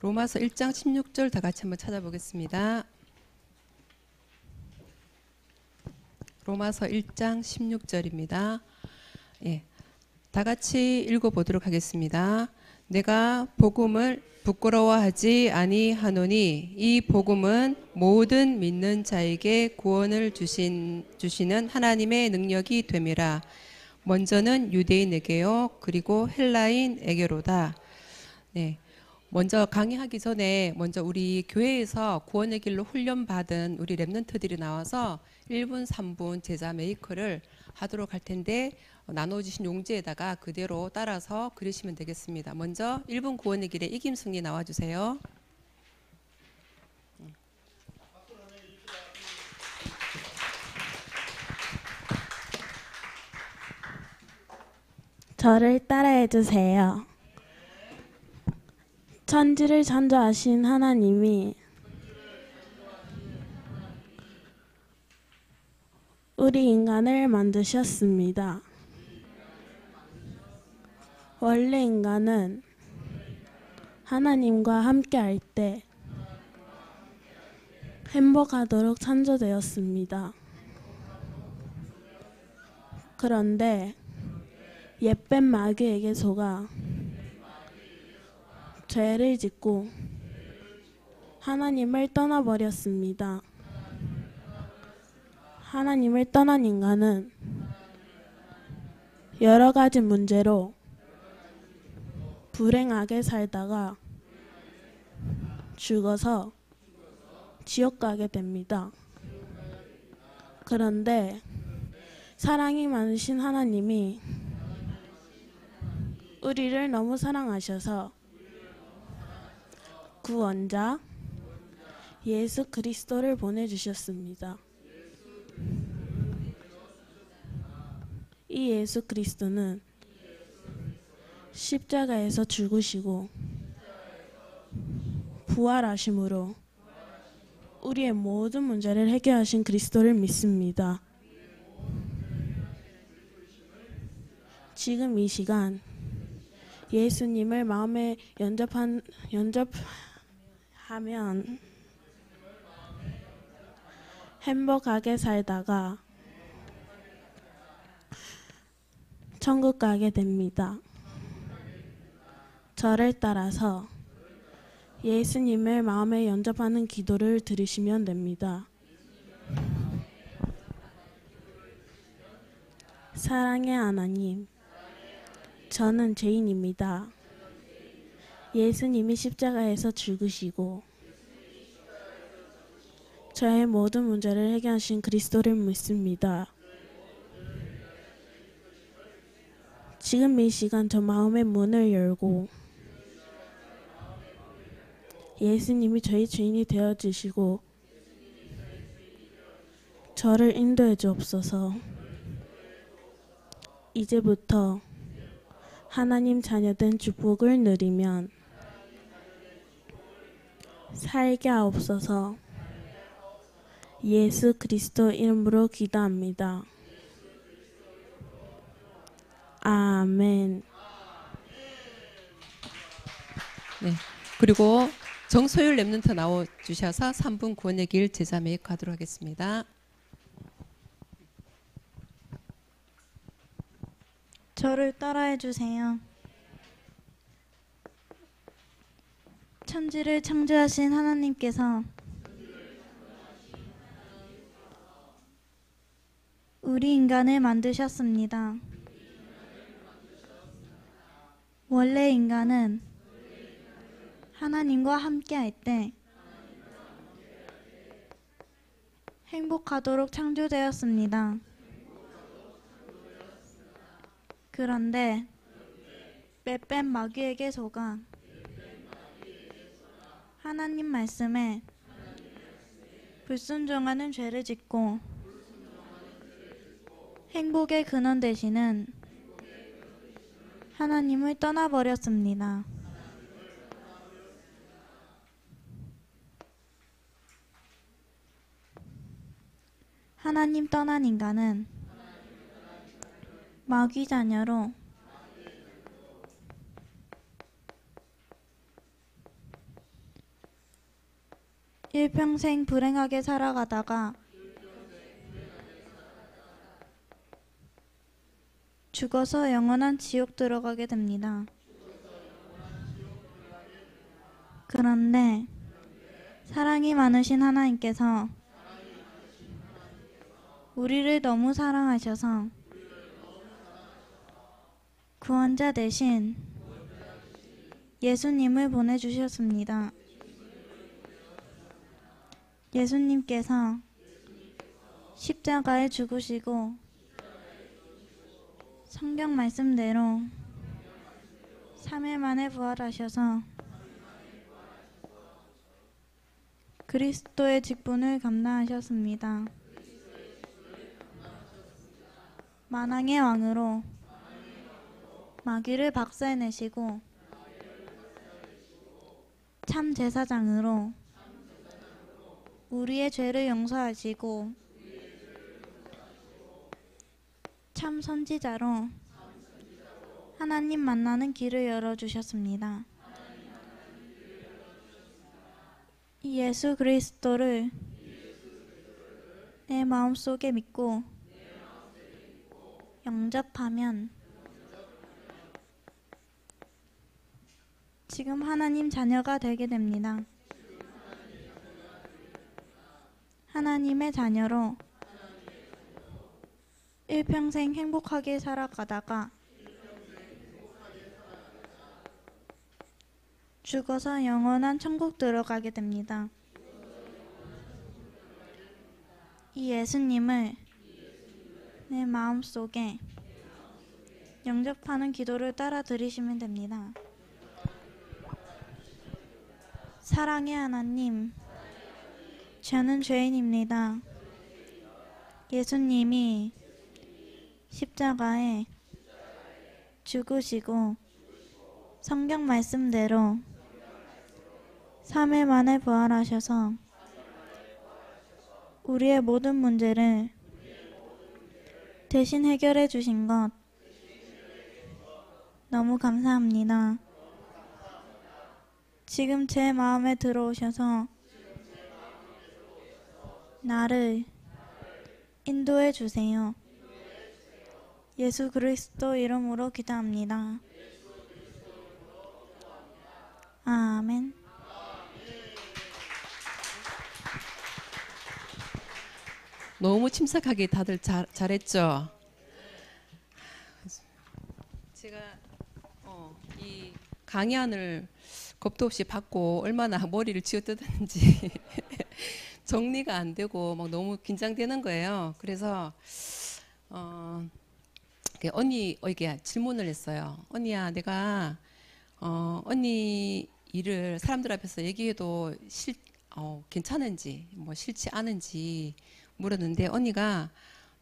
로마서 1장 16절 다 같이 한번 찾아보겠습니다. 로마서 1장 16절입니다. 예, 다 같이 읽어보도록 하겠습니다. 내가 복음을 부끄러워하지 아니하노니 이 복음은 모든 믿는 자에게 구원을 주시는 하나님의 능력이 됨이라. 먼저는 유대인에게요 그리고 헬라인에게로다. 네. 먼저 강의하기 전에 먼저 우리 교회에서 구원의 길로 훈련받은 우리 랩런트들이 나와서 1분, 3분 제자 메이커를 하도록 할 텐데 나눠주신 용지에다가 그대로 따라서 그리시면 되겠습니다. 먼저 1분 구원의 길에 이김승리 나와주세요. 저를 따라해 주세요. 천지를 창조하신 하나님이 우리 인간을 만드셨습니다. 원래 인간은 하나님과 함께 할 때 행복하도록 창조되었습니다. 그런데 옛뱀 마귀에게 속아 죄를 짓고 하나님을 떠나버렸습니다. 하나님을 떠난 인간은 여러 가지 문제로 불행하게 살다가 죽어서 지옥 가게 됩니다. 그런데 사랑이 많으신 하나님이 우리를 너무 사랑하셔서 구원자 예수 그리스도를 보내주셨습니다. 이 예수 그리스도는 십자가에서 죽으시고 부활하심으로 우리의 모든 문제를 해결하신 그리스도를 믿습니다. 지금 이 시간 예수님을 마음에 영접하면 행복하게 살다가 천국 가게 됩니다. 저를 따라서 예수님을 마음에 영접하는 기도를 드리시면 됩니다. 사랑의 하나님, 저는 죄인입니다. 예수님이 십자가에서 죽으시고 저의 모든 문제를 해결하신 그리스도를 믿습니다. 지금 이 시간 저 마음의 문을 열고 예수님이 저의 주인이 되어주시고 저를 인도해 주옵소서. 이제부터 하나님 자녀된 축복을 누리면 살게 하옵소서. 예수 그리스도 이름으로 기도합니다. 아멘. 네. 그리고 정소율 랩런트 나와주셔서 3분 구원의 길 제자 메이커 하도록 하겠습니다. 저를 따라해 주세요. 천지를 창조하신 하나님께서 우리 인간을 만드셨습니다. 원래 인간은 하나님과 함께 할 때 행복하도록 창조되었습니다. 그런데 맷뱀 마귀에게 속아 하나님 말씀에 불순종하는 죄를 짓고 행복의 근원 되시는 하나님을 떠나버렸습니다. 하나님 떠난 인간은 마귀 자녀로 일평생 불행하게 살아가다가 죽어서 영원한 지옥 들어가게 됩니다. 그런데 사랑이 많으신 하나님께서 우리를 너무 사랑하셔서 구원자 대신 예수님을 보내주셨습니다. 예수님께서 십자가에 죽으시고 성경 말씀대로 3일 만에 부활하셔서 그리스도의 직분을 감당하셨습니다. 만왕의 왕으로 마귀를 박살내시고 참 제사장으로 우리의 죄를 용서하시고 참 선지자로 하나님 만나는 길을 열어주셨습니다. 이 예수 그리스도를 내 마음속에 믿고 영접하면 지금 하나님 자녀가 되게 됩니다. 하나님의 자녀로 일평생 행복하게 살아가다가 죽어서 영원한 천국 들어가게 됩니다. 이 예수님을 내 마음속에 영접하는 기도를 따라 드리시면 됩니다. 사랑의 하나님, 저는 죄인입니다. 예수님이 십자가에 죽으시고 성경 말씀대로 3일 만에 부활하셔서 우리의 모든 문제를 대신 해결해 주신 것 너무 감사합니다. 지금 제 마음에 들어오셔서 나를 인도해 주세요. 예수 그리스도 이름으로 기도합니다. 아멘. 너무 침착하게 다들 잘했죠? 제가 이 강의안을 겁도 없이 받고 얼마나 머리를 쥐어뜯었는지 정리가 안 되고 막 너무 긴장되는 거예요. 그래서 언니에게 질문을 했어요. 언니야, 내가 언니 일을 사람들 앞에서 얘기해도 괜찮은지 뭐 싫지 않은지 물었는데 언니가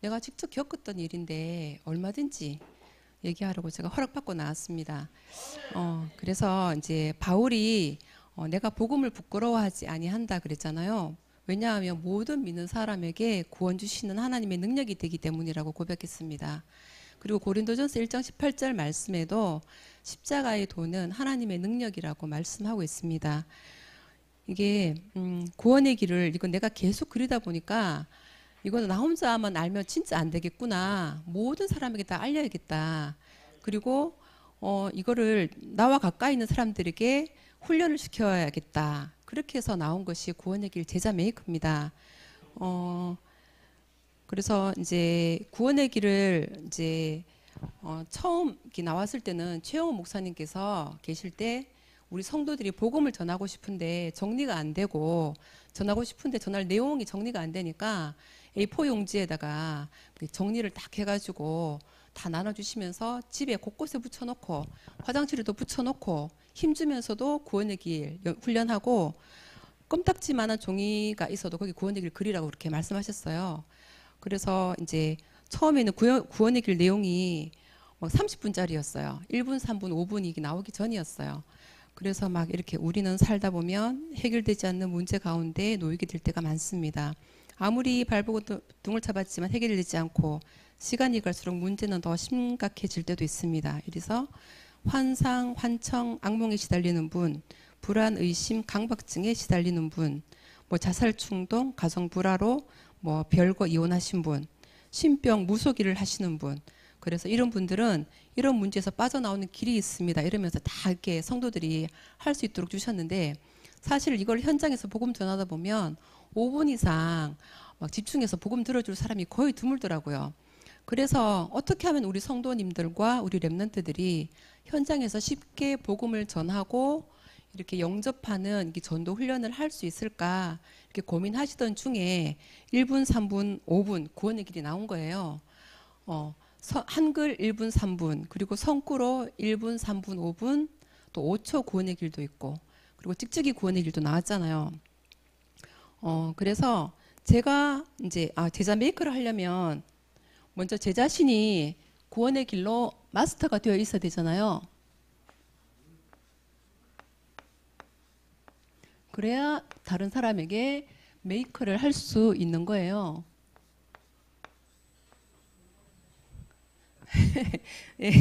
내가 직접 겪었던 일인데 얼마든지 얘기하라고 제가 허락받고 나왔습니다. 그래서 이제 바울이 내가 복음을 부끄러워하지 아니한다 그랬잖아요. 왜냐하면 모든 믿는 사람에게 구원 주시는 하나님의 능력이 되기 때문이라고 고백했습니다. 그리고 고린도전서 1장 18절 말씀에도 십자가의 도는 하나님의 능력이라고 말씀하고 있습니다. 이게 구원의 길을 이건 내가 계속 그리다 보니까 이거는 나 혼자만 알면 진짜 안 되겠구나. 모든 사람에게 다 알려야겠다. 그리고 이거를 나와 가까이 있는 사람들에게 훈련을 시켜야겠다. 그렇게 해서 나온 것이 구원의 길 제자 메이커입니다. 그래서 이제 구원의 길을 이제 처음 이렇게 나왔을 때는 최영호 목사님께서 계실 때 우리 성도들이 복음을 전하고 싶은데 정리가 안 되고 전하고 싶은데 전할 내용이 정리가 안 되니까 A4 용지에다가 정리를 딱 해가지고 다 나눠주시면서 집에 곳곳에 붙여놓고 화장실에도 붙여놓고 힘주면서도 구원의 길 훈련하고 껌딱지만한 종이가 있어도 거기 구원의 길 그리라고 그렇게 말씀하셨어요. 그래서 이제 처음에는 구원의 길 내용이 막 30분짜리였어요. 1분, 3분, 5분 이게 나오기 전이었어요. 그래서 막 이렇게 우리는 살다 보면 해결되지 않는 문제 가운데 놓이게 될 때가 많습니다. 아무리 발버둥 등을 쳐봤지만 해결이 되지 않고 시간이 갈수록 문제는 더 심각해질 때도 있습니다. 그래서 환상, 환청, 악몽에 시달리는 분, 불안, 의심, 강박증에 시달리는 분, 뭐 자살 충동, 가정 불화로 뭐 별거 이혼하신 분, 신병 무속일을 하시는 분. 그래서 이런 분들은 이런 문제에서 빠져나오는 길이 있습니다. 이러면서 다 이렇게 성도들이 할 수 있도록 주셨는데 사실 이걸 현장에서 복음 전하다 보면 5분 이상 막 집중해서 복음 들어줄 사람이 거의 드물더라고요. 그래서 어떻게 하면 우리 성도님들과 우리 렘넌트들이 현장에서 쉽게 복음을 전하고 이렇게 영접하는 전도 훈련을 할 수 있을까 이렇게 고민하시던 중에 1분, 3분, 5분 구원의 길이 나온 거예요. 한글 1분, 3분, 그리고 성구로 1분, 3분, 5분, 또 5초 구원의 길도 있고, 그리고 찍찍이 구원의 길도 나왔잖아요. 그래서 제가 이제 제자 메이커를 하려면 먼저 제 자신이 구원의 길로 마스터가 되어 있어야 되잖아요. 그래야 다른 사람에게 메이커를 할 수 있는 거예요. 예.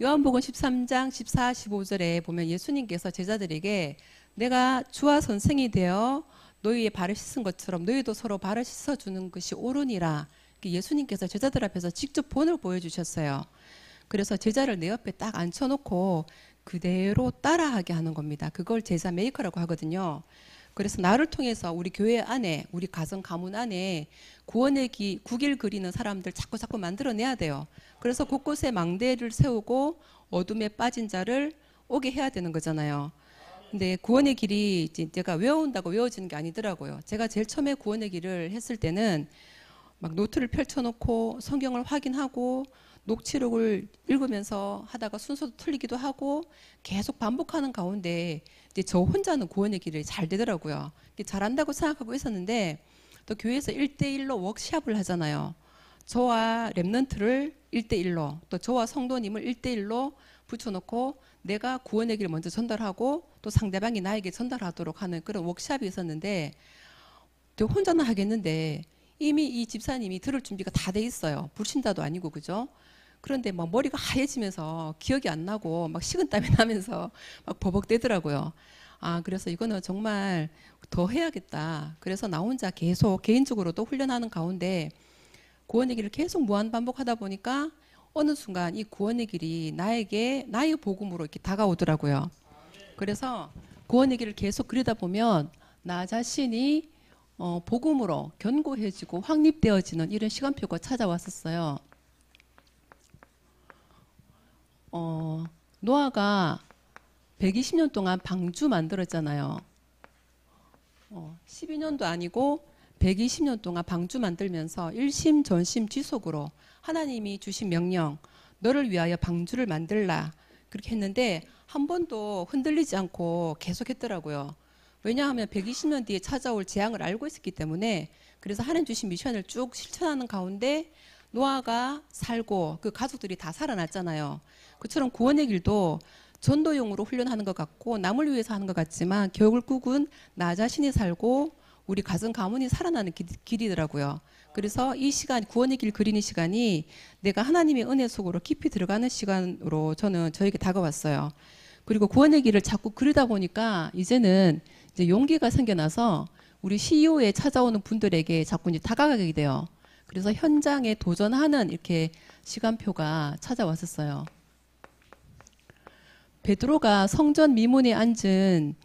요한복음 13장 14, 15절에 보면 예수님께서 제자들에게 내가 주와 선생이 되어 너희의 발을 씻은 것처럼 너희도 서로 발을 씻어주는 것이 옳으니라. 예수님께서 제자들 앞에서 직접 본을 보여주셨어요. 그래서 제자를 내 옆에 딱 앉혀놓고 그대로 따라하게 하는 겁니다. 그걸 제자 메이커라고 하거든요. 그래서 나를 통해서 우리 교회 안에, 우리 가정 가문 안에 구원의 구길 그리는 사람들 자꾸 만들어내야 돼요. 그래서 곳곳에 망대를 세우고 어둠에 빠진 자를 오게 해야 되는 거잖아요. 근데 구원의 길이 제가 외운다고 외워지는 게 아니더라고요. 제가 제일 처음에 구원의 길을 했을 때는 막 노트를 펼쳐놓고 성경을 확인하고 녹취록을 읽으면서 하다가 순서도 틀리기도 하고 계속 반복하는 가운데 이제 저 혼자는 구원의 길이 잘 되더라고요. 잘한다고 생각하고 있었는데 또 교회에서 1대1로 워크샵을 하잖아요. 저와 렘넌트를 1대1로 또 저와 성도님을 1대1로 붙여놓고 내가 구원의 길을 먼저 전달하고 또 상대방이 나에게 전달하도록 하는 그런 워크샵이 있었는데 또 혼자는 하겠는데 이미 이 집사님이 들을 준비가 다 돼 있어요. 불신자도 아니고 그죠? 그런데 막 머리가 하얘지면서 기억이 안 나고 막 식은땀이 나면서 막 버벅대더라고요. 그래서 이거는 정말 더 해야겠다. 그래서 나 혼자 계속 개인적으로도 훈련하는 가운데 구원의 길을 계속 무한 반복하다 보니까 어느 순간 이 구원의 길이 나에게 나의 복음으로 이렇게 다가오더라고요. 그래서 구원의 길을 계속 그리다 보면 나 자신이 복음으로 견고해지고 확립되어지는 이런 시간표가 찾아왔었어요. 노아가 120년 동안 방주 만들었잖아요. 12년도 아니고 120년 동안 방주 만들면서 일심 전심 지속으로 하나님이 주신 명령 너를 위하여 방주를 만들라 그렇게 했는데 한 번도 흔들리지 않고 계속 했더라고요. 왜냐하면 120년 뒤에 찾아올 재앙을 알고 있었기 때문에 그래서 하나님 주신 미션을 쭉 실천하는 가운데 노아가 살고 그 가족들이 다 살아났잖아요. 그처럼 구원의 길도 전도용으로 훈련하는 것 같고 남을 위해서 하는 것 같지만 결국은 나 자신이 살고 우리 가정 가문이 살아나는 길이더라고요. 그래서 이 시간 구원의 길 그리는 시간이 내가 하나님의 은혜 속으로 깊이 들어가는 시간으로 저에게 다가왔어요. 그리고 구원의 길을 자꾸 그리다 보니까 이제는 이제 용기가 생겨나서 우리 CEO에 찾아오는 분들에게 자꾸 이제 다가가게 돼요. 그래서 현장에 도전하는 이렇게 시간표가 찾아왔었어요. 베드로가 성전 미문에 앉은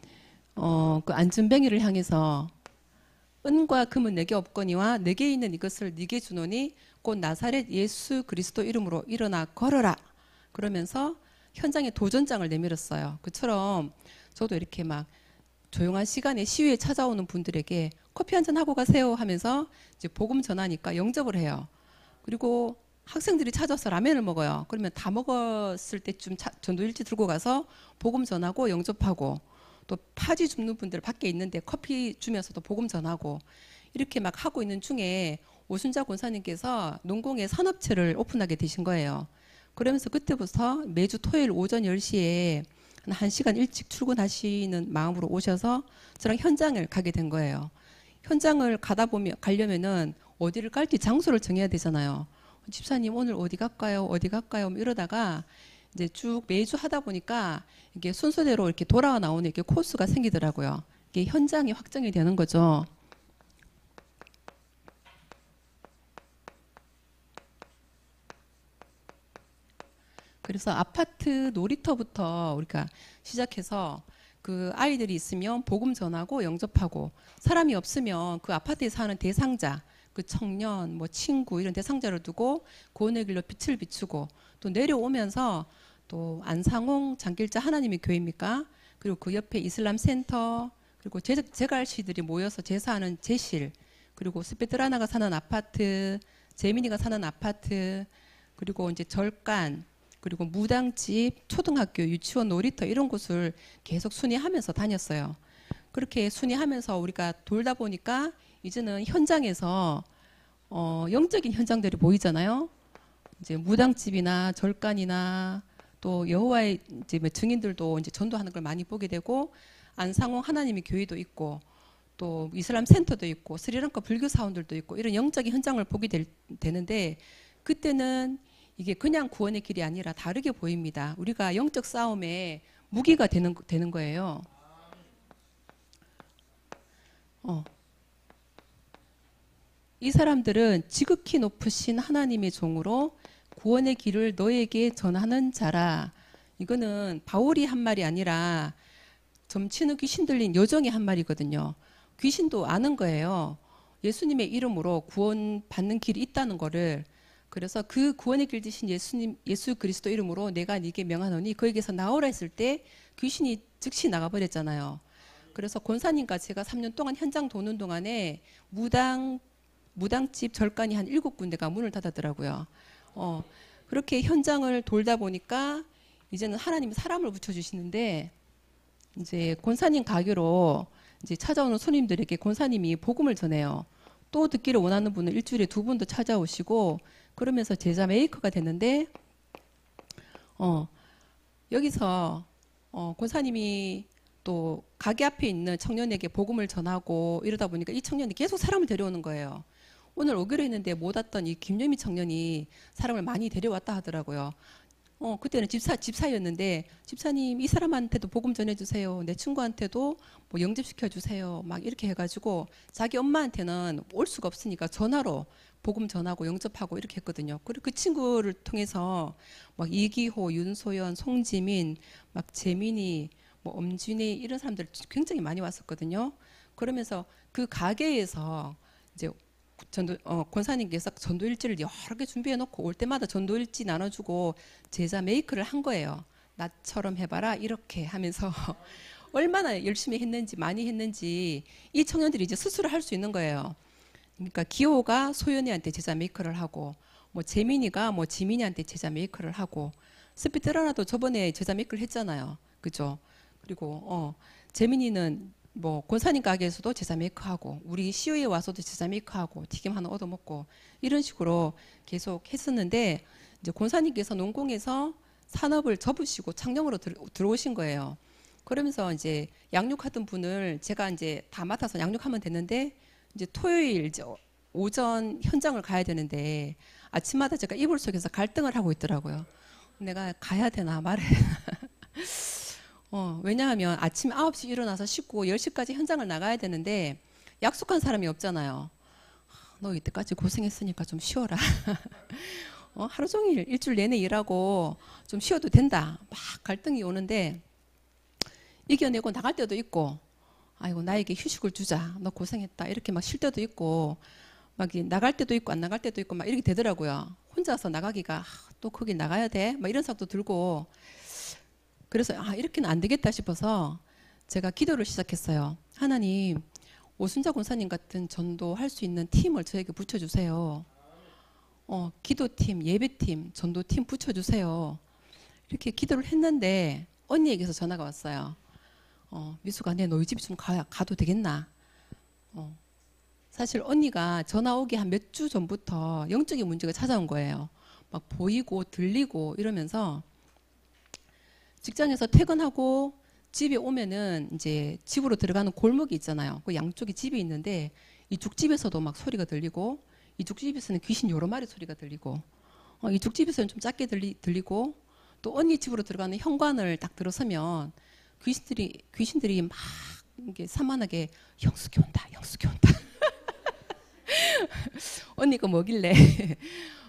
그 안전뱅이를 향해서 은과 금은 내게 없거니와 내게 있는 이것을 네게 주노니 곧 나사렛 예수 그리스도 이름으로 일어나 걸어라. 그러면서 현장에 도전장을 내밀었어요. 그처럼 저도 이렇게 막 조용한 시간에 시위에 찾아오는 분들에게 커피 한잔 하고 가세요 하면서 이제 복음 전하니까 영접을 해요. 그리고 학생들이 찾아서 라면을 먹어요. 그러면 다 먹었을 때쯤 전도일지 들고 가서 복음 전하고 영접하고 또 파지 줍는 분들 밖에 있는데 커피 주면서도 복음 전하고 이렇게 막 하고 있는 중에 오순자 권사님께서 농공의 산업체를 오픈하게 되신 거예요. 그러면서 그때부터 매주 토요일 오전 10시에 한 1시간 일찍 출근하시는 마음으로 오셔서 저랑 현장을 가게 된 거예요. 현장을 가려면은 어디를 갈지 장소를 정해야 되잖아요. 집사님 오늘 어디 갈까요? 어디 갈까요? 이러다가 이제 쭉 매주 하다 보니까 이게 순서대로 이렇게 돌아와 나오는 이렇게 코스가 생기더라고요. 이게 현장이 확정이 되는 거죠. 그래서 아파트 놀이터부터 우리가 시작해서 그 아이들이 있으면 복음 전하고 영접하고, 사람이 없으면 그 아파트에 사는 대상자, 그 청년, 뭐 친구 이런 대상자를 두고 구원의 길로 빛을 비추고, 또 내려오면서 또 안상홍 장길자 하나님의 교회입니까? 그리고 그 옆에 이슬람 센터, 그리고 제갈씨들이 모여서 제사하는 제실, 그리고 스페드라나가 사는 아파트, 재민이가 사는 아파트, 그리고 이제 절간, 그리고 무당집, 초등학교, 유치원, 놀이터 이런 곳을 계속 순회하면서 다녔어요. 그렇게 순회하면서 우리가 돌다 보니까 이제는 현장에서 영적인 현장들이 보이잖아요. 이제 무당집이나 절간이나 또 여호와의 이제 뭐 증인들도 이제 전도하는 걸 많이 보게 되고, 안상홍 하나님의 교회도 있고, 또 이슬람 센터도 있고, 스리랑카 불교 사원들도 있고, 이런 영적인 현장을 보게 되는데, 그때는 이게 그냥 구원의 길이 아니라 다르게 보입니다. 우리가 영적 싸움에 무기가 되는 거예요. 이 사람들은 지극히 높으신 하나님의 종으로 구원의 길을 너에게 전하는 자라. 이거는 바울이 한 말이 아니라 점치는 귀신 들린 여종이 한 말이거든요. 귀신도 아는 거예요. 예수님의 이름으로 구원 받는 길이 있다는 거를. 그래서 그 구원의 길 되신 예수 그리스도 이름으로 내가 네게 명하노니 그에게서 나오라 했을 때 귀신이 즉시 나가버렸잖아요. 그래서 권사님과 제가 3년 동안 현장 도는 동안에 무당집 절간이 한 7군데가 문을 닫았더라고요. 그렇게 현장을 돌다 보니까 이제는 하나님이 사람을 붙여주시는데, 이제 권사님 가게로 이제 찾아오는 손님들에게 권사님이 복음을 전해요. 또 듣기를 원하는 분은 일주일에 2번도 찾아오시고, 그러면서 제자 메이커가 됐는데, 여기서 권사님이 또 가게 앞에 있는 청년에게 복음을 전하고 이러다 보니까 이 청년이 계속 사람을 데려오는 거예요. 오늘 오기로 했는데 못 왔던 이 김여미 청년이 사람을 많이 데려왔다 하더라고요. 그때는 집사였는데, 집사님 이 사람한테도 복음 전해주세요. 내 친구한테도 뭐 영접시켜주세요. 막 이렇게 해가지고 자기 엄마한테는 올 수가 없으니까 전화로 복음 전하고 영접하고 이렇게 했거든요. 그리고 그 친구를 통해서 막 이기호, 윤소연, 송지민, 막 재민이, 뭐 엄준이 이런 사람들 굉장히 많이 왔었거든요. 그러면서 그 가게에서 이제 권사님께서 전도 일지를 여러 개 준비해 놓고 올 때마다 전도 일지 나눠주고 제자 메이크를 한 거예요. 나처럼 해봐라 이렇게 하면서 얼마나 열심히 했는지 많이 했는지 이 청년들이 이제 스스로 할 수 있는 거예요. 그러니까 기호가 소연이한테 제자 메이크를 하고, 뭐 재민이가 뭐 지민이한테 제자 메이크를 하고, 스피드라나도 저번에 제자 메이크를 했잖아요. 그죠? 그리고 재민이는 뭐 권사님 가게에서도 제자 메이크하고, 우리 CO에 와서도 제자 메이크하고, 튀김 하나 얻어먹고, 이런 식으로 계속 했었는데, 이제 권사님께서 농공에서 산업을 접으시고 창녕으로 들어오신 거예요. 그러면서 이제 양육하던 분을 제가 이제 다 맡아서 양육하면 됐는데, 이제 토요일 이제 오전 현장을 가야 되는데 아침마다 제가 이불 속에서 갈등을 하고 있더라고요. 내가 가야 되나 말아야 되나. 왜냐하면 아침 9시 일어나서 씻고 10시까지 현장을 나가야 되는데 약속한 사람이 없잖아요. 너 이때까지 고생했으니까 좀 쉬어라. 하루 종일 일주일 내내 일하고 좀 쉬어도 된다. 막 갈등이 오는데 이겨내고 나갈 때도 있고, 아이고 나에게 휴식을 주자. 너 고생했다. 이렇게 막 쉴 때도 있고, 막 나갈 때도 있고 안 나갈 때도 있고 막 이렇게 되더라고요. 혼자서 나가기가 또 거기 나가야 돼. 막 이런 생각도 들고, 그래서 이렇게는 안 되겠다 싶어서 제가 기도를 시작했어요. 하나님, 오순자 권사님 같은 전도할 수 있는 팀을 저에게 붙여주세요. 기도팀, 예배팀, 전도팀 붙여주세요. 이렇게 기도를 했는데 언니에게서 전화가 왔어요. 미수가 내 너희 집 좀 가도 되겠나? 사실 언니가 전화 오기 한 몇 주 전부터 영적인 문제가 찾아온 거예요. 막 보이고 들리고 이러면서 직장에서 퇴근하고 집에 오면은 이제 집으로 들어가는 골목이 있잖아요. 그 양쪽에 집이 있는데 이쪽 집에서도 막 소리가 들리고, 이쪽 집에서는 귀신 여러 마리 소리가 들리고, 이쪽 집에서는 좀 작게 들리고, 또 언니 집으로 들어가는 현관을 딱 들어서면 귀신들이 막 이게 산만하게 영숙이 온다, 영숙이 온다. 언니가 뭐길래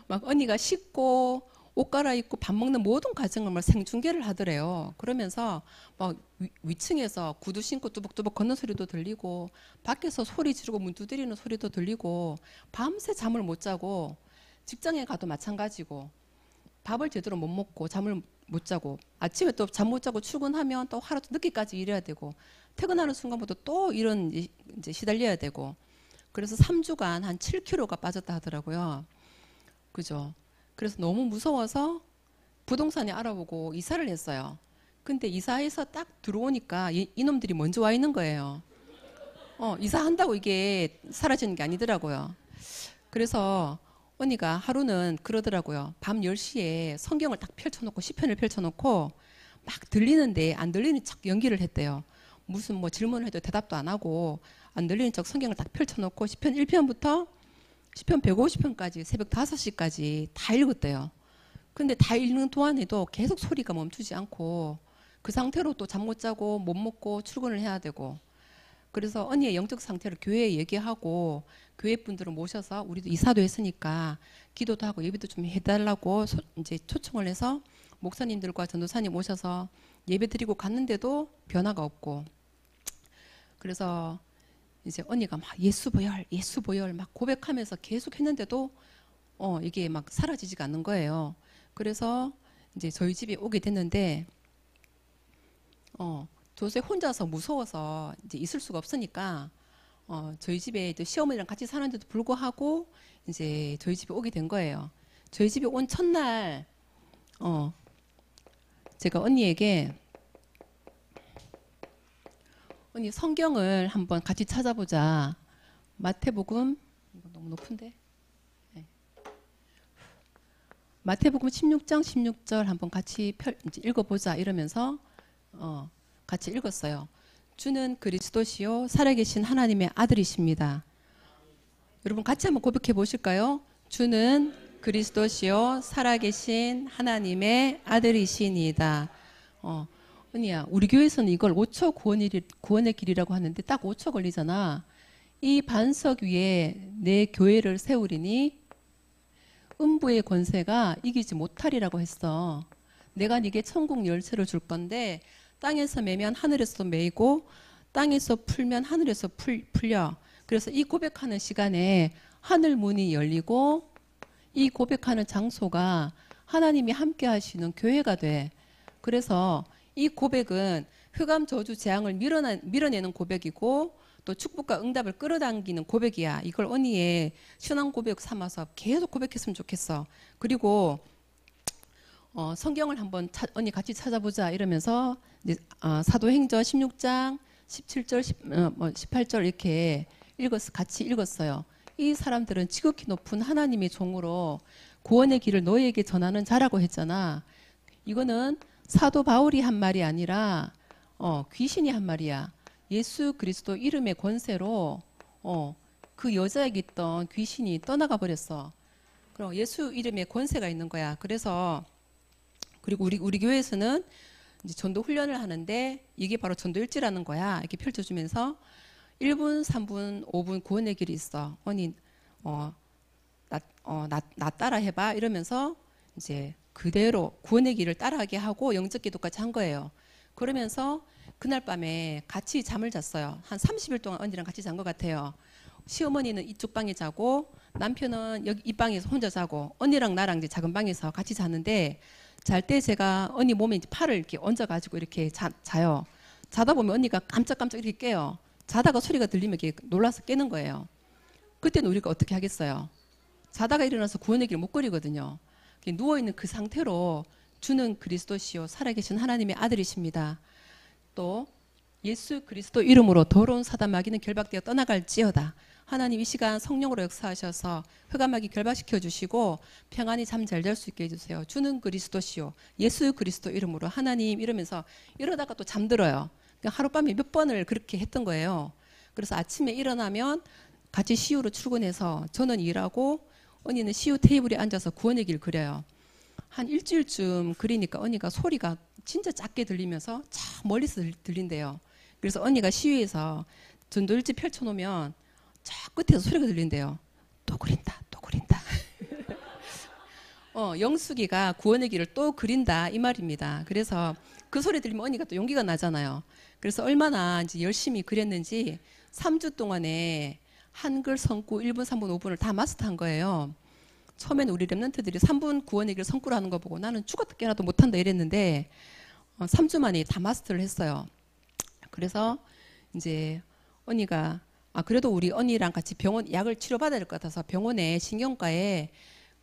막 언니가 씻고 옷 갈아입고 밥 먹는 모든 과정을 막 생중계를 하더래요. 그러면서 막 위층에서 구두 신고 뚜벅뚜벅 걷는 소리도 들리고 밖에서 소리 지르고 문 두드리는 소리도 들리고 밤새 잠을 못 자고 직장에 가도 마찬가지고 밥을 제대로 못 먹고 잠을 못 자고 아침에 또 잠 못 자고 출근하면 또 하루 늦게까지 일해야 되고 퇴근하는 순간부터 또 이런 이제 시달려야 되고 그래서 3주간 한 7kg가 빠졌다 하더라고요. 그죠? 그래서 너무 무서워서 부동산에 알아보고 이사를 했어요. 근데 이사해서 딱 들어오니까 이놈들이 먼저 와 있는 거예요. 이사한다고 이게 사라지는 게 아니더라고요. 그래서 언니가 하루는 그러더라고요. 밤 10시에 성경을 딱 펼쳐놓고 시편을 펼쳐놓고 막 들리는데 안 들리는 척 연기를 했대요. 무슨 뭐 질문을 해도 대답도 안 하고 안 들리는 척 성경을 딱 펼쳐놓고 시편 1편부터 시편 150편까지 새벽 5시까지 다 읽었대요. 근데 다 읽는 동안에도 계속 소리가 멈추지 않고 그 상태로 또 잠 못 자고 못 먹고 출근을 해야 되고 그래서 언니의 영적 상태를 교회에 얘기하고 교회 분들을 모셔서 우리도 이사도 했으니까 기도도 하고 예배도 좀 해달라고 이제 초청을 해서 목사님들과 전도사님 오셔서 예배 드리고 갔는데도 변화가 없고 그래서 이제 언니가 막 예수 보혈, 예수 보혈 막 고백하면서 계속 했는데도 이게 막 사라지지가 않는 거예요. 그래서 이제 저희 집에 오게 됐는데 도저히 혼자서 무서워서 이제 있을 수가 없으니까 저희 집에 또 시어머니랑 같이 사는데도 불구하고 이제 저희 집에 오게 된 거예요. 저희 집에 온 첫날 제가 언니에게 언니 성경을 한번 같이 찾아보자. 마태복음 이거 너무 높은데? 네. 마태복음 16장 16절 한번 같이 이제 읽어보자 이러면서 같이 읽었어요. 주는 그리스도시요 살아계신 하나님의 아들이십니다. 여러분 같이 한번 고백해 보실까요? 주는 그리스도시요 살아계신 하나님의 아들이시니다. 언니야, 우리 교회에서는 이걸 5초 구원의 길이라고 하는데 딱 5초 걸리잖아. 이 반석 위에 내 교회를 세우리니 음부의 권세가 이기지 못하리라고 했어. 내가 네게 천국 열쇠를 줄 건데 땅에서 매면 하늘에서도 매이고 땅에서 풀면 하늘에서 풀려. 그래서 이 고백하는 시간에 하늘 문이 열리고 이 고백하는 장소가 하나님이 함께 하시는 교회가 돼. 그래서 이 고백은 흑암 저주 재앙을 밀어내는 고백이고 또 축복과 응답을 끌어당기는 고백이야. 이걸 언니의 신앙 고백 삼아서 계속 고백했으면 좋겠어. 그리고 성경을 한번 언니 같이 찾아보자 이러면서 이제, 사도행전 16장 17절 18절 이렇게 같이 읽었어요. 이 사람들은 지극히 높은 하나님의 종으로 구원의 길을 너희에게 전하는 자라고 했잖아. 이거는 사도 바울이 한 말이 아니라 귀신이 한 말이야. 예수 그리스도 이름의 권세로 그 여자에게 있던 귀신이 떠나가 버렸어. 그럼 예수 이름의 권세가 있는 거야. 그래서 그리고 우리 교회에서는 이제 전도 훈련을 하는데 이게 바로 전도 일지라는 거야. 이렇게 펼쳐주면서 1분, 3분, 5분 구원의 길이 있어. 언니 나 따라 해봐 이러면서 이제 그대로 구원의 길을 따라하게 하고 영적 기도까지 한 거예요. 그러면서 그날 밤에 같이 잠을 잤어요. 한 30일 동안 언니랑 같이 잔 것 같아요. 시어머니는 이쪽 방에 자고 남편은 여기 이 방에서 혼자 자고 언니랑 나랑 이제 작은 방에서 같이 자는데 잘 때 제가 언니 몸에 이제 팔을 이렇게 얹어가지고 이렇게 자요. 자다 보면 언니가 깜짝깜짝 이렇게 깨요. 자다가 소리가 들리면 이렇게 놀라서 깨는 거예요. 그때는 우리가 어떻게 하겠어요? 자다가 일어나서 구원의 길을 못 걸이거든요. 누워있는 그 상태로 주는 그리스도시요 살아계신 하나님의 아들이십니다. 또 예수 그리스도 이름으로 더러운 사단 마귀는 결박되어 떠나갈지어다. 하나님 이 시간 성령으로 역사하셔서 흑암 마귀 결박시켜 주시고 평안히 잠 잘 잘 수 있게 해주세요. 주는 그리스도시요 예수 그리스도 이름으로 하나님 이러면서 이러다가 또 잠들어요. 그러니까 하룻밤에 몇 번을 그렇게 했던 거예요. 그래서 아침에 일어나면 같이 시우로 출근해서 저는 일하고 언니는 시우 테이블에 앉아서 구원의 길 그려요. 한 일주일쯤 그리니까 언니가 소리가 진짜 작게 들리면서 저 멀리서 들린대요. 그래서 언니가 시위에서 전도일지 펼쳐놓으면 저 끝에서 소리가 들린대요. 또 그린다, 또 그린다. 영숙이가 구원의 길을 또 그린다 이 말입니다. 그래서 그 소리 들리면 언니가 또 용기가 나잖아요. 그래서 얼마나 이제 열심히 그렸는지 3주 동안에 한글 성구 1분, 3분, 5분을 다 마스터한 거예요. 처음에는 우리 랩런트들이 3분 구원의 길 성구를 하는 거 보고 나는 죽었다 깨어나도 못한다 이랬는데 3주 만에 다 마스터를 했어요. 그래서 이제 언니가 그래도 우리 언니랑 같이 병원 약을 치료받아야 될 것 같아서 병원에 신경과에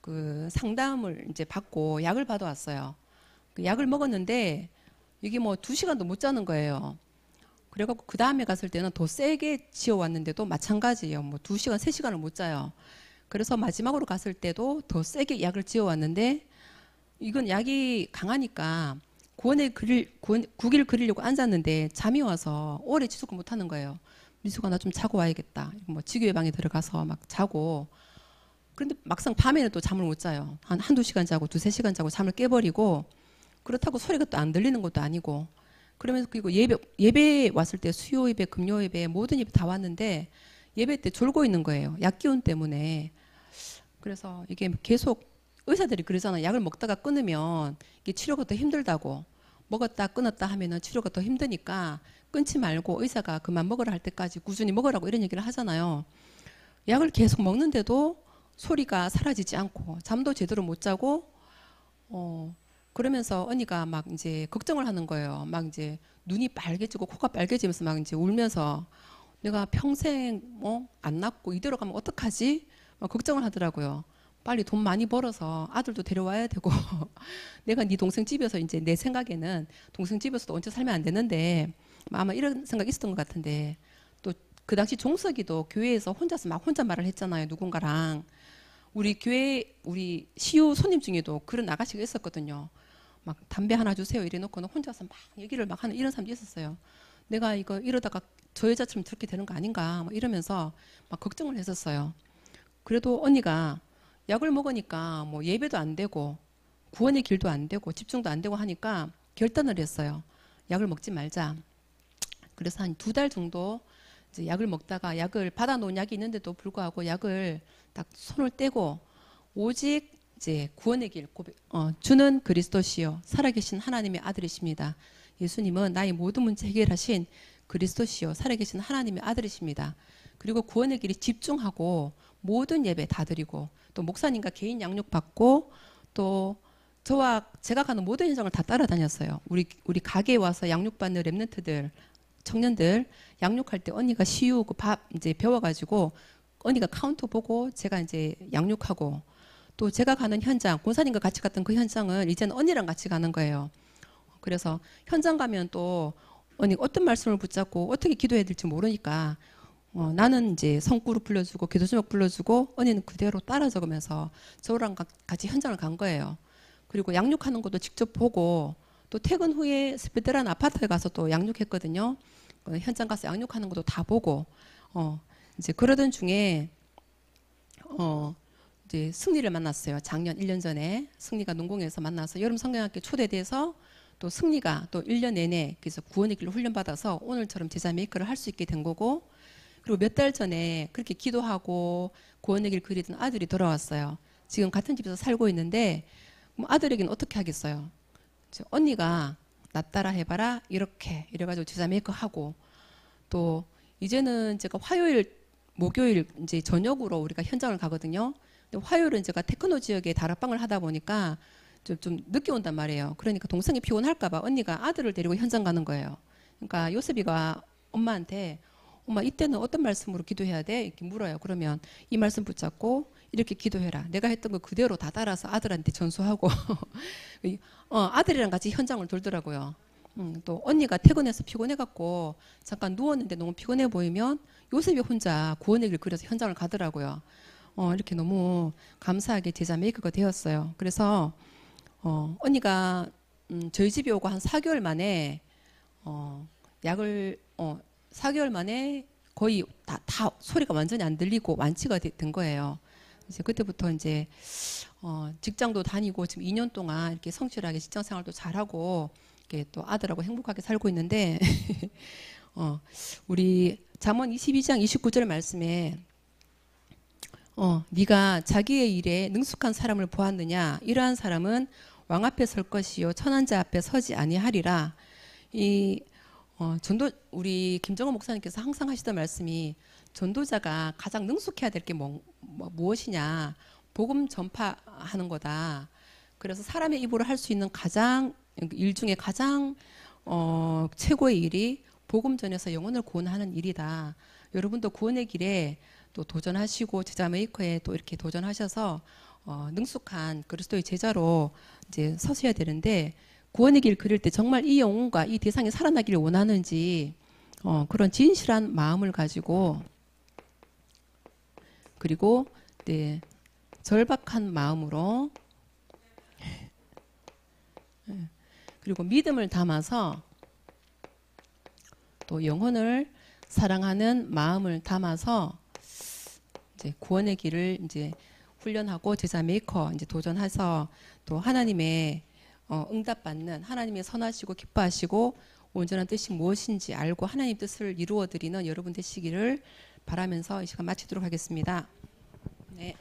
그 상담을 이제 받고 약을 받아왔어요. 그 약을 먹었는데 이게 뭐 2시간도 못 자는 거예요. 그래갖고 그 다음에 갔을 때는 더 세게 지어왔는데도 마찬가지예요. 뭐 2시간, 3시간을 못 자요. 그래서 마지막으로 갔을 때도 더 세게 약을 지어왔는데 이건 약이 강하니까 구기를 그리려고 앉았는데 잠이 와서 오래 지속을 못 하는 거예요. 미숙아 나 좀 자고 와야겠다. 뭐 지교의 방에 들어가서 막 자고 그런데 막상 밤에는 또 잠을 못 자요. 한두 시간 자고 2-3시간 자고 잠을 깨버리고 그렇다고 소리가 또 안 들리는 것도 아니고 그러면서 그리고 예배 왔을 때 수요 예배, 금요 예배 모든 예배 다 왔는데 예배 때 졸고 있는 거예요. 약 기운 때문에. 그래서 이게 계속 의사들이 그러잖아요. 약을 먹다가 끊으면 이게 치료가 더 힘들다고. 먹었다 끊었다 하면은 치료가 더 힘드니까 끊지 말고 의사가 그만 먹으라 할 때까지 꾸준히 먹으라고 이런 얘기를 하잖아요. 약을 계속 먹는데도 소리가 사라지지 않고 잠도 제대로 못 자고 그러면서 언니가 막 이제 걱정을 하는 거예요. 막 이제 눈이 빨개지고 코가 빨개지면서 막 이제 울면서 내가 평생 안 낳고 이대로 가면 어떡하지? 막 걱정을 하더라고요. 빨리 돈 많이 벌어서 아들도 데려와야 되고 내가 네 동생 집에서 이제 내 생각에는 동생 집에서도 얹혀 살면 안 되는데 아마 이런 생각이 있었던 것 같은데 또 그 당시 종석이도 교회에서 혼자서 막 혼잣말을 했잖아요. 누군가랑 우리 교회 우리 시우 손님 중에도 그런 아가씨가 있었거든요. 막 담배 하나 주세요 이래놓고는 혼자서 막 얘기를 막 하는 이런 사람도 있었어요. 내가 이거 이러다가 저 여자처럼 저렇게 되는 거 아닌가 막 이러면서 막 걱정을 했었어요. 그래도 언니가 약을 먹으니까 뭐 예배도 안 되고 구원의 길도 안 되고 집중도 안 되고 하니까 결단을 했어요. 약을 먹지 말자. 그래서 한 2달 정도 이제 약을 먹다가 약을 받아놓은 약이 있는데도 불구하고 약을 딱 손을 떼고 오직 이제 구원의 길 주는 그리스도시요 살아계신 하나님의 아들이십니다. 예수님은 나의 모든 문제 해결하신 그리스도시요 살아계신 하나님의 아들이십니다. 그리고 구원의 길에 집중하고 모든 예배 다 드리고 또 목사님과 개인 양육 받고 또 저와 제가 가는 모든 현장을 다 따라다녔어요. 우리 가게에 와서 양육받는 랩런트들 청년들 양육할 때 언니가 시우 그 밥 이제 배워가지고 언니가 카운터 보고 제가 이제 양육하고 또 제가 가는 현장 권사님과 같이 갔던 그 현장은 이제는 언니랑 같이 가는 거예요. 그래서 현장 가면 또 언니 어떤 말씀을 붙잡고 어떻게 기도해야 될지 모르니까 나는 이제 성구를 불러주고 기도 제목 불러주고 언니는 그대로 따라 적으면서 저랑 같이 현장을 간 거예요. 그리고 양육하는 것도 직접 보고 또 퇴근 후에 스페드란 아파트에 가서 또 양육했거든요. 현장 가서 양육하는 것도 다 보고 이제 그러던 중에 이제 승리를 만났어요. 작년 1년 전에 승리가 농공에서 만나서 여름 성경학교 초대돼서 또 승리가 또 1년 내내 그래서 구원의 길로 훈련받아서 오늘처럼 제자 메이커를 할 수 있게 된 거고 그리고 몇 달 전에 그렇게 기도하고 구원의 길 그리던 아들이 돌아왔어요. 지금 같은 집에서 살고 있는데 뭐 아들에게는 어떻게 하겠어요. 언니가 나 따라 해봐라 이래가지고 제자 메이커 하고 또 이제는 제가 화요일 목요일 이제 저녁으로 우리가 현장을 가거든요. 근데 화요일은 제가 테크노 지역에 다락방을 하다 보니까 좀 늦게 온단 말이에요. 그러니까 동생이 피곤할까봐 언니가 아들을 데리고 현장 가는 거예요. 그러니까 요셉이가 엄마한테 엄마 이때는 어떤 말씀으로 기도해야 돼? 이렇게 물어요. 그러면 이 말씀 붙잡고 이렇게 기도해라. 내가 했던 거 그대로 다 따라서 아들한테 전수하고 아들이랑 같이 현장을 돌더라고요. 또 언니가 퇴근해서 피곤해갖고 잠깐 누웠는데 너무 피곤해 보이면 요셉이 혼자 구원의 길 그려서 현장을 가더라고요. 이렇게 너무 감사하게 제자 메이커가 되었어요. 그래서 언니가 저희 집에 오고 한 4개월 만에 약을 4개월 만에 거의 다 소리가 완전히 안 들리고 완치가 된 거예요. 이제 그때부터 이제 직장도 다니고 지금 2년 동안 이렇게 성실하게 직장 생활도 잘하고 이렇게 또 아들하고 행복하게 살고 있는데 우리 잠언 22장 29절 말씀에 네가 자기의 일에 능숙한 사람을 보았느냐? 이러한 사람은 왕 앞에 설 것이요 천한 자 앞에 서지 아니하리라. 이 전도 우리 김정은 목사님께서 항상 하시던 말씀이 전도자가 가장 능숙해야 될 게 무엇이냐? 복음 전파하는 거다. 그래서 사람의 입으로 할 수 있는 가장 일 중에 가장 최고의 일이 복음 전해서 영혼을 구원하는 일이다. 여러분도 구원의 길에 또 도전하시고 제자 메이커에 또 이렇게 도전하셔서 능숙한 그리스도의 제자로 이제 서셔야 되는데 구원의 길 그릴 때 정말 이 영혼과 이 대상이 살아나기를 원하는지 그런 진실한 마음을 가지고 그리고 네, 절박한 마음으로 그리고 믿음을 담아서 또 영혼을 사랑하는 마음을 담아서 이제 구원의 길을 이제 훈련하고 제자 메이커 이제 도전해서 또 하나님의 응답받는 하나님의 선하시고 기뻐하시고 온전한 뜻이 무엇인지 알고 하나님 뜻을 이루어 드리는 여러분 되시기를 바라면서 이 시간 마치도록 하겠습니다. 네.